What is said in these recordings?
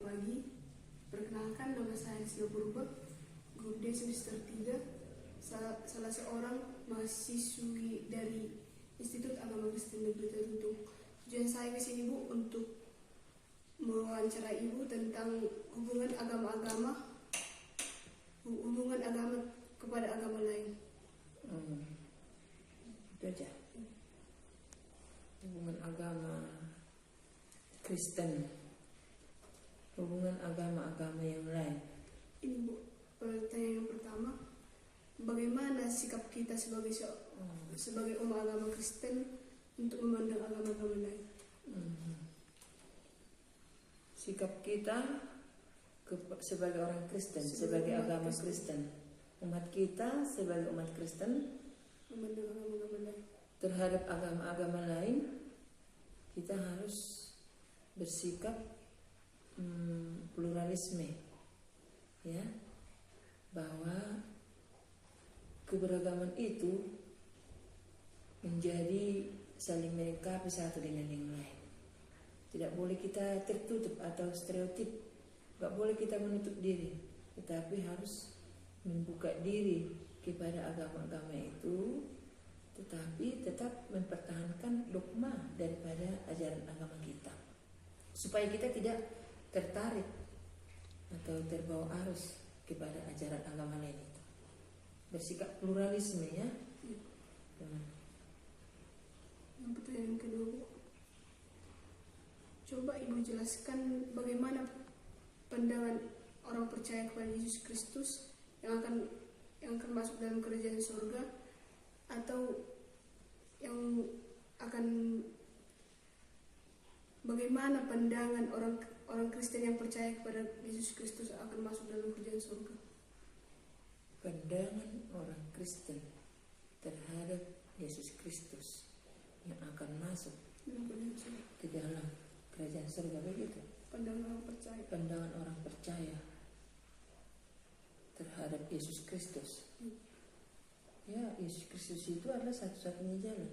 Pagi, perkenalkan nama saya Sio Purba, grup D semester 3, salah seorang mahasiswi dari Institut Agama Kristen Negeri Teruntung. Tujuan saya ke sini Bu untuk mewawancarai Ibu tentang hubungan agama kepada agama lain. Itu aja. Hubungan agama Kristen, hubungan agama-agama yang lain. Ini Bu, pertanyaan yang pertama, bagaimana sikap kita sebagai umat agama Kristen untuk memandang agama-agama lain? Sikap kita sebagai orang Kristen, sebagai agama Kristen, umat kita sebagai umat Kristen Memandang agama-agama lain terhadap agama-agama lain, kita harus bersikap pluralisme, ya, bahwa keberagaman itu menjadi saling melengkapi satu dengan yang lain. Tidak boleh kita tertutup atau stereotip, tidak boleh kita menutup diri, tetapi harus membuka diri kepada agama-agama itu, tetapi tetap mempertahankan dogma daripada ajaran agama kita, supaya kita tidak tertarik atau terbawa arus kepada ajaran agama lain itu. Bersikap pluralisme, ya. Yang pertanyaan kedua Bu, coba Ibu jelaskan bagaimana pandangan orang percaya kepada Yesus Kristus yang akan masuk dalam kerajaan surga, atau yang akan bagaimana pandangan orang Kristen yang percaya kepada Yesus Kristus akan masuk dalam kerajaan surga. Pandangan orang Kristen terhadap Yesus Kristus yang akan masuk ke dalam kerajaan surga, begitu. Pandangan orang percaya terhadap Yesus Kristus. Ya, Yesus Kristus itu adalah satu-satunya jalan.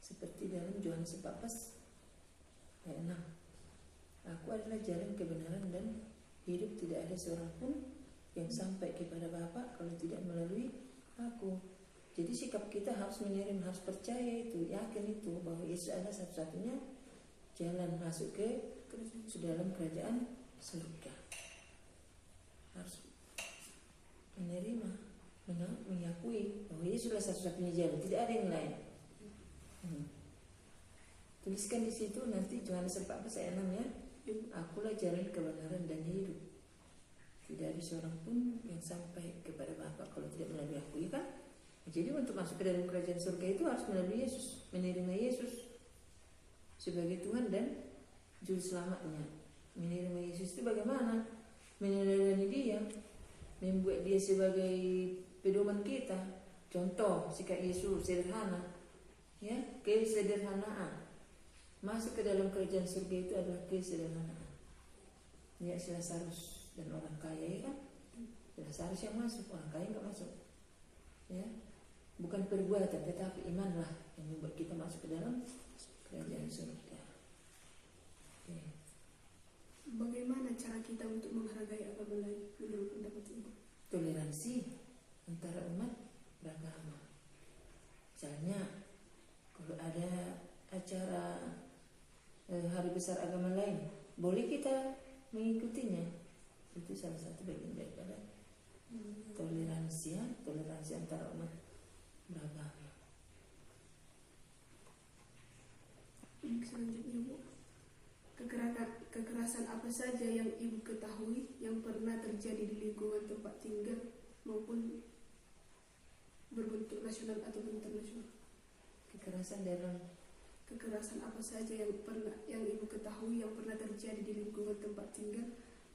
Seperti dalam Yohanes 14 ayat 6. Aku adalah jalan kebenaran dan hidup, tidak ada seorang pun yang sampai kepada Bapa kalau tidak melalui aku. Jadi sikap kita harus menerima, harus percaya itu, yakin itu, bahwa Yesus adalah satu-satunya jalan masuk ke dalam kerajaan surga. Harus menerima, mengakui bahwa Yesus adalah satu-satunya jalan, tidak ada yang lain. Tuliskan di situ nanti Yohanes 14 ayat 6, ya. Akulah jalan kebenaran dan hidup, tidak ada seorang pun yang sampai kepada Bapa kalau tidak melalui aku, ya kan? Jadi untuk masuk ke dalam kerajaan surga itu harus melalui Yesus, menerima Yesus sebagai Tuhan dan Juru Selamatnya. Menerima Yesus itu bagaimana? Meneladani Dia, membuat Dia sebagai pedoman kita. Contoh sikap Yesus sederhana, ya, kesederhanaan. Masuk ke dalam kerajaan surga itu adalah kesederhanaan. Ya, si Lazarus dan orang kaya, ya kan? Lazarus yang masuk, orang kaya nggak masuk. Ya, bukan perbuatan tetapi imanlah yang membuat kita masuk ke dalam kerajaan surga. Oke. Bagaimana cara kita untuk menghargai agama lain menurut pendapat Ibu? Toleransi antara umat beragama. Misalnya kalau ada acara hari besar agama lain, boleh kita mengikutinya. Itu salah satu bagian daripada toleransi, ya, toleransi antara umat beragama. Selanjutnya Bu, kekerasan apa saja yang Ibu ketahui yang pernah terjadi di lingkungan tempat tinggal maupun berbentuk nasional atau internasional? Kekerasan apa saja yang Ibu ketahui yang pernah terjadi di lingkungan tempat tinggal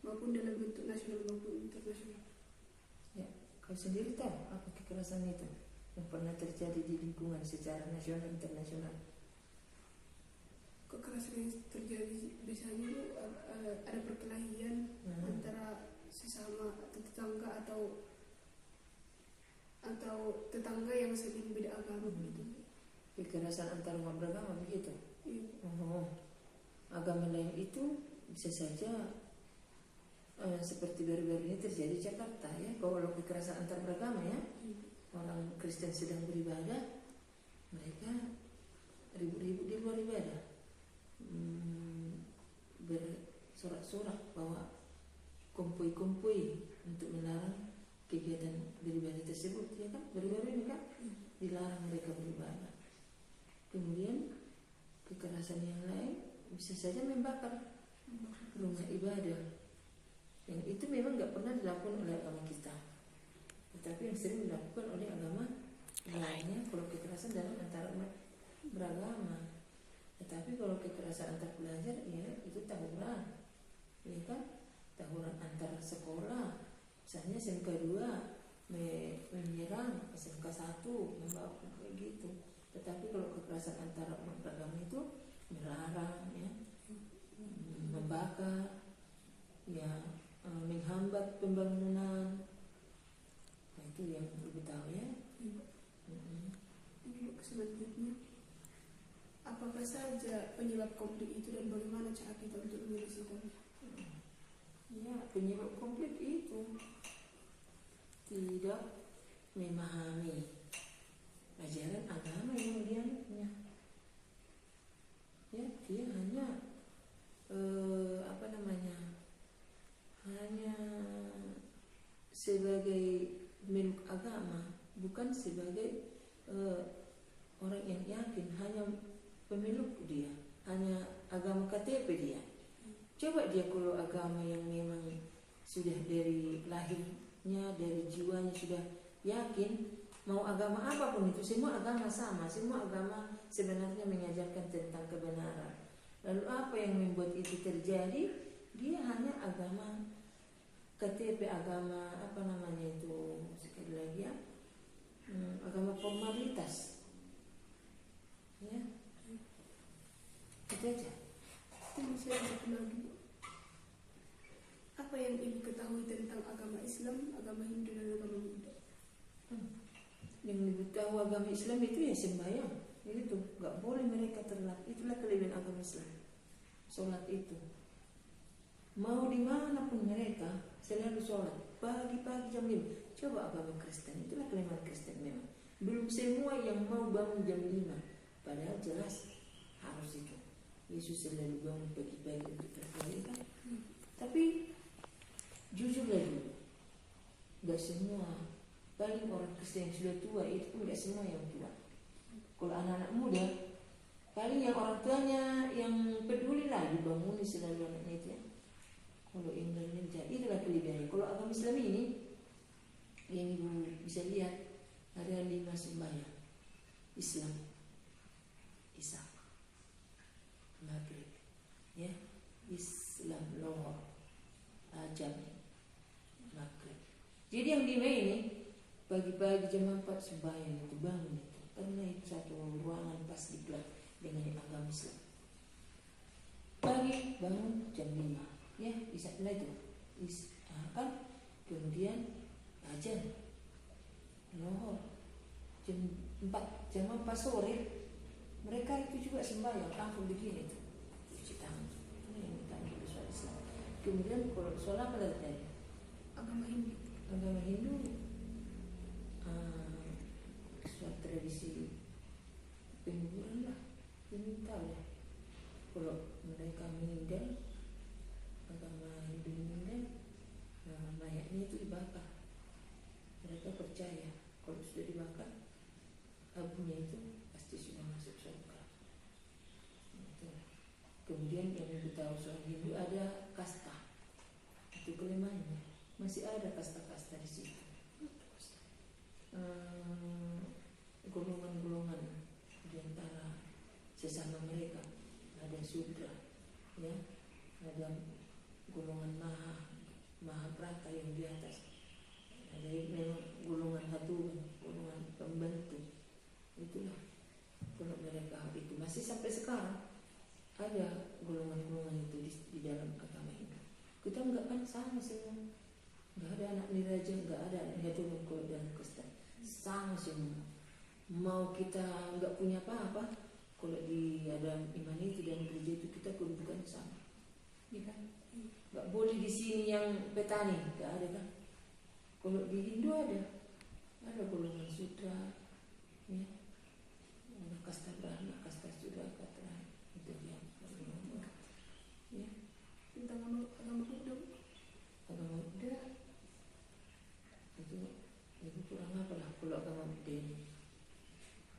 maupun dalam bentuk nasional maupun internasional? Ya, kau sendiri tahu apa kekerasan itu yang pernah terjadi di lingkungan secara nasional internasional? Kekerasan yang terjadi biasanya itu ada perkelahian antara sesama atau tetangga atau tetangga yang saling beda agama begitu. Kekerasan antar umat beragama begitu. Iya. Agama lain itu bisa saja seperti baru-baru ini terjadi di Jakarta ya, kalau kekerasan antar beragama ya, orang Kristen sedang beribadah, mereka ribut-ribut di luar ibadah, bersorak-sorak bawa kompoi-kompoi untuk melarang kegiatan beribadah tersebut ya kan, baru-baru ini kan dilarang mereka beribadah. Kemudian kekerasan yang lain bisa saja membakar rumah ibadah, yang itu memang nggak pernah dilakukan oleh agama kita, tetapi yang sering dilakukan oleh agama lainnya kalau kekerasan dalam antara beragama. Tetapi kalau kekerasan antar pelajar ya itu tawuran ya kan, tawuran antar sekolah, misalnya SMK 2 menyerang SMK 1 membawa kayak gitu. Tetapi kalau kekerasan antara beragama itu melarang ya, membakar ya, menghambat pembangunan. Nah, itu yang ibu tahu ya. Selanjutnya, apakah saja penyebab konflik itu dan bagaimana cara kita untuk menyelesaikannya? Ya, penyebab konflik itu tidak memahami ajaran agama yang dianutnya. Ya, dia hanya hanya sebagai meluk agama, bukan sebagai orang yang yakin, hanya pemeluk dia, hanya agama KTP dia. Coba dia kalau agama yang memang sudah dari lahirnya, dari jiwanya sudah yakin, mau agama apapun itu, semua agama sama, semua agama sebenarnya mengajarkan tentang kebenaran. Lalu apa yang membuat itu terjadi? Dia hanya agama KTP, agama sekali lagi ya, agama formalitas ya, itu aja. Ini saya satu lagi, apa yang ibu ketahui tentang agama Islam, agama Hindu dan agama Buddha? Yang ibu tahu agama Islam itu ya sembahyang, itu nggak boleh mereka terlambat. Itulah kelebihan agama Islam, sholat itu mau dimanapun mereka selalu sholat pagi-pagi jam 5. Coba agama Kristen, itulah kelemahan Kristen memang, belum semua yang mau bangun jam 5, padahal jelas harus itu. Yesus selalu bangun pagi-pagi untuk berdoa. Tapi jujur lagi, gak semua, paling orang Kristen yang sudah tua itu pun gak semua yang tua. Kalau anak-anak muda, paling yang orang tuanya yang peduli lagi bangun selalu anaknya itu ya. Kalau Indonesia itulah kelebihannya. Kalau agama Islam ini yang ibu bisa lihat ada 5 sembahyang: Islam, Isya, Maghrib, ya, Islam, Lohor, Ajam, Maghrib. Jadi yang 5 ini pagi-pagi jam 4 sembahyang itu, bangun itu, karena itu satu ruangan pas diklat dengan agama Islam. Pagi bangun jam 5 ya, bisa itu kan, kemudian ajan Lohor jam 4 sore, mereka itu juga sembahyang langsung begini tuh, cuci tangan. Ini yang kita ambil soal Islam. Kemudian kalau sholat apa tadi? Agama Hindu. Agama Hindu suatu tradisi penguburan lah, ini tahu ya. Kalau mereka meninggal, agama Hindu meninggal, mayatnya itu dibakar. Mereka percaya kalau sudah dibakar, abunya itu pasti sudah masuk surga. Itu. Kemudian yang kita tahu soal Hindu ada kasta, itu kelemahannya, masih ada kasta-kasta di situ. Golongan-golongan di antara sesama mereka, ada Sudra, ya, ada golongan Mahaprata yang di atas, ada memang golongan Haturan, golongan pembantu. Itulah kalau mereka itu masih sampai sekarang ada golongan-golongan itu di dalam agama ini. Kita enggak kan sama semua, enggak ada anak niraja, enggak ada anak Haturan kalau dalam Kristen, sama semua. Mau kita enggak punya apa-apa, kalau di ada iman itu dan gereja itu kita kedudukan sama, ya kan? nggak boleh di sini yang petani, nggak ada kan? Kalau di Hindu ada golongan sudra, ya, kasta brahma, kasta sudra, kasta itu dia. Ya, tentang agama Buddha. agama Buddha itu kurang apa lah kalau agama Buddha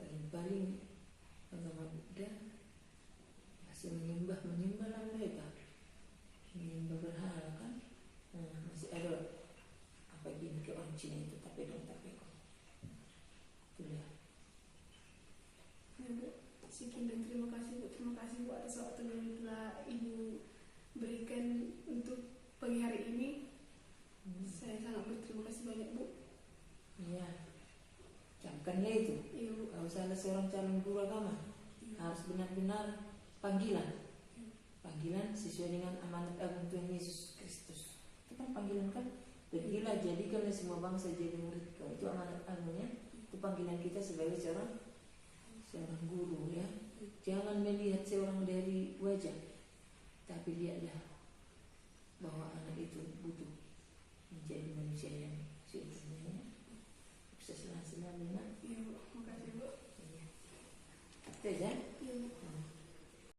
ini paling agama Buddha masih menyembah lah mereka, menyembah berhala kan. Masih ada apa gini ke orang Cina itu tapi itu ya. Ya, Bu. Sekian dan terima kasih Bu atas waktu yang telah Ibu berikan untuk pagi hari ini. Saya sangat berterima kasih banyak, Bu. Iya, camkannya itu. Iya, Bu. Kalau salah seorang calon guru agama harus benar-benar panggilan sesuai dengan amanat agung Tuhan Yesus Kristus. Itu kan panggilan kan, pergilah jadikanlah semua bangsa jadi murid kau. Itu amanat agungnya. Itu panggilan kita sebagai seorang guru, ya. Jangan melihat seorang dari wajah, tapi lihatlah bahwa anak itu butuh menjadi manusia yang seutuhnya.